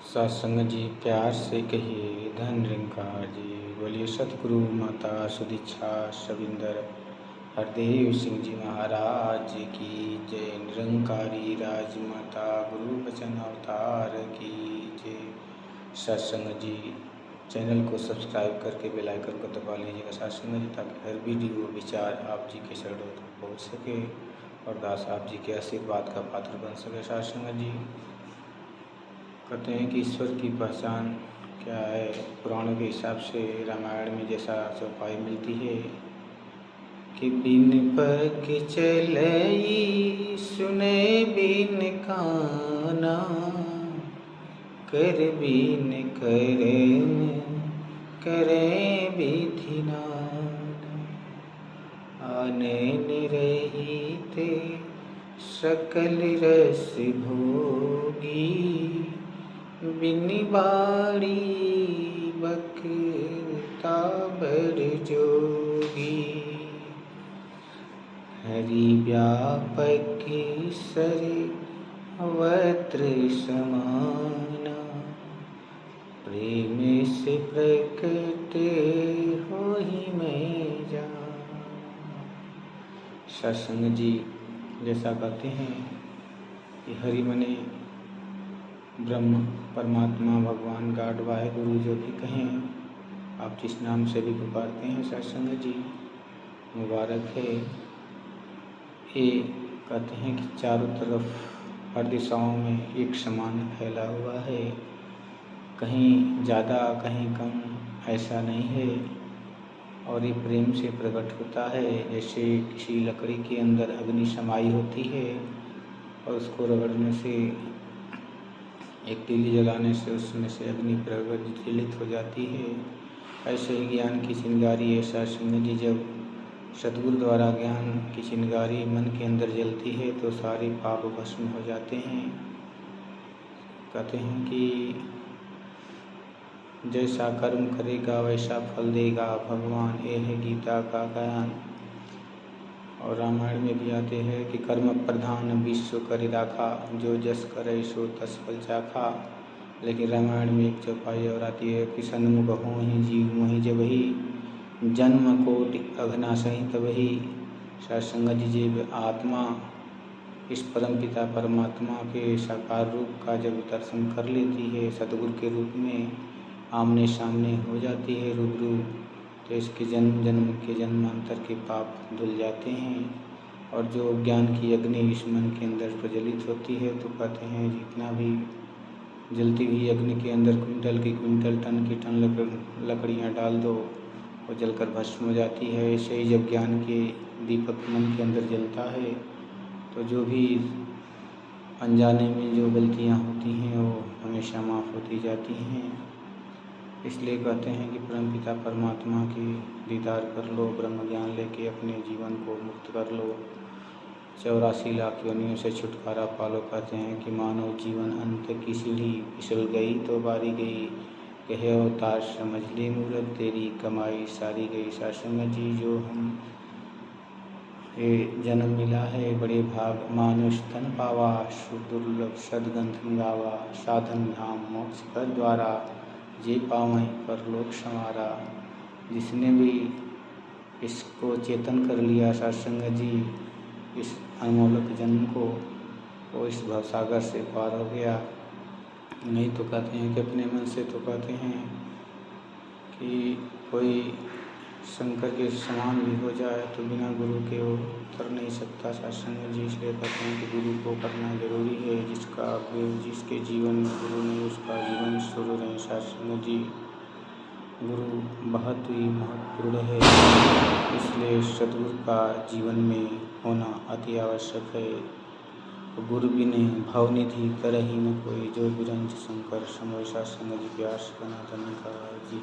सत्संग जी प्यार से कहिए धन निरंकार जी। बोलिए सतगुरु माता सुदीक्षा शविंदर हरदेव सिंह जी महाराज की जय। निरंकारी राजमाता गुरु बचन अवतार की जय। सत्संग जी चैनल को सब्सक्राइब करके बेल आइकन को दबा लीजिएगा सत्संग जी, ताकि हर वीडियो विचार आप जी के शरणों तक पहुँच सके और दास आप जी के आशीर्वाद का पात्र बन सके। सत्संग जी कहते हैं कि ईश्वर की पहचान क्या है। पुराणों के हिसाब से रामायण में जैसा चौपाई मिलती है कि बिन पग चलई सुने बिन काना, कर बिन करन करे विधि नाना, आनन रहिते सकल रस भोगी, बिन बाड़ी बकता बड़ जोगी, हरि व्यापक सर्वत्र समाना, प्रेम से प्रकट होहि मैं जाना। सत्संग जी जैसा कहते हैं कि हरि मने ब्रह्म परमात्मा भगवान गॉड वाहेगुरु जो भी कहें, आप जिस नाम से भी पुकारते हैं सत्संग जी मुबारक है। ये कहते हैं कि चारों तरफ हर दिशाओं में एक समान फैला हुआ है, कहीं ज़्यादा कहीं कम ऐसा नहीं है। और ये प्रेम से प्रकट होता है, जैसे किसी लकड़ी के अंदर अग्नि समाई होती है और उसको रगड़ने से, एक तीली जलाने से उसमें से अग्नि प्रज्वलित हो जाती है। ऐसे ही ज्ञान की चिंगारी ऐसा सत्संग जी जब सतगुरु द्वारा ज्ञान की चिंगारी मन के अंदर जलती है तो सारे पाप भस्म हो जाते हैं। कहते हैं कि जैसा कर्म करेगा वैसा फल देगा भगवान, ये है गीता का ज्ञान। और रामायण में भी आते हैं कि कर्म प्रधान विश्व करि राखा, जो जस करे सो तस फल चाखा। लेकिन रामायण में एक चौपाई और आती है कि सन्मुख होहि जीव मोहि जबहि, जन्म कोटि अघनासहि तबहि। सत्संग जी जब आत्मा इस परमपिता परमात्मा के साकार रूप का जब दर्शन कर लेती है, सतगुरु के रूप में आमने सामने हो जाती है रूबरू, तो इसके जन्म जन्म के जन्मांतर के पाप धुल जाते हैं। और जो ज्ञान की अग्नि इस मन के अंदर प्रज्वलित होती है तो कहते हैं जितना भी जलती हुई अग्नि के अंदर क्विंटल की क्विंटल टन की टन लकड़ियाँ डाल दो, वो जलकर भस्म हो जाती है। ऐसे ही जब ज्ञान के दीपक मन के अंदर जलता है तो जो भी अनजाने में जो गलतियाँ होती हैं वो हमेशा माफ़ होती जाती हैं। इसलिए कहते हैं कि परमपिता परमात्मा की दीदार कर लो, ब्रह्म ज्ञान लेके अपने जीवन को मुक्त कर लो, 84 लाख योनियों से छुटकारा पालो। कहते हैं कि मानव जीवन अंत की सीढ़ी फिसल गई तो बारी गई, कहे अवतार समझ ले मूरत तेरी कमाई सारी गई। सत्संग जी जो हम ये जन्म मिला है बड़े भाग, मानुष तन पावा सुदुर्लभ सदगंध गावा, साधन धाम मोक्ष कर द्वारा, जे पावै परलोक संवारा। जिसने भी इसको चेतन कर लिया सत्संग जी इस अनमोलक जन्म को, वो इस भवसागर से पार हो गया। नहीं तो कहते हैं कि अपने मन से तो कहते हैं कि कोई शंकर के समान भी हो जाए तो बिना गुरु के वो उतर नहीं सकता सत्संग जी। इसलिए कहते हैं कि गुरु को करना जरूरी है, जिसके जीवन में गुरु नहीं उसका जीवन शुरू नहीं। सत्संग जी गुरु बहुत ही महत्वपूर्ण है, इसलिए सतगुरु का जीवन में होना अति आवश्यक है। गुरु बिन भवनिधि करहि न कोई, जो बिरंच शंकर समोई। सत्संग जी प्यार से बना धन्यवाद जी।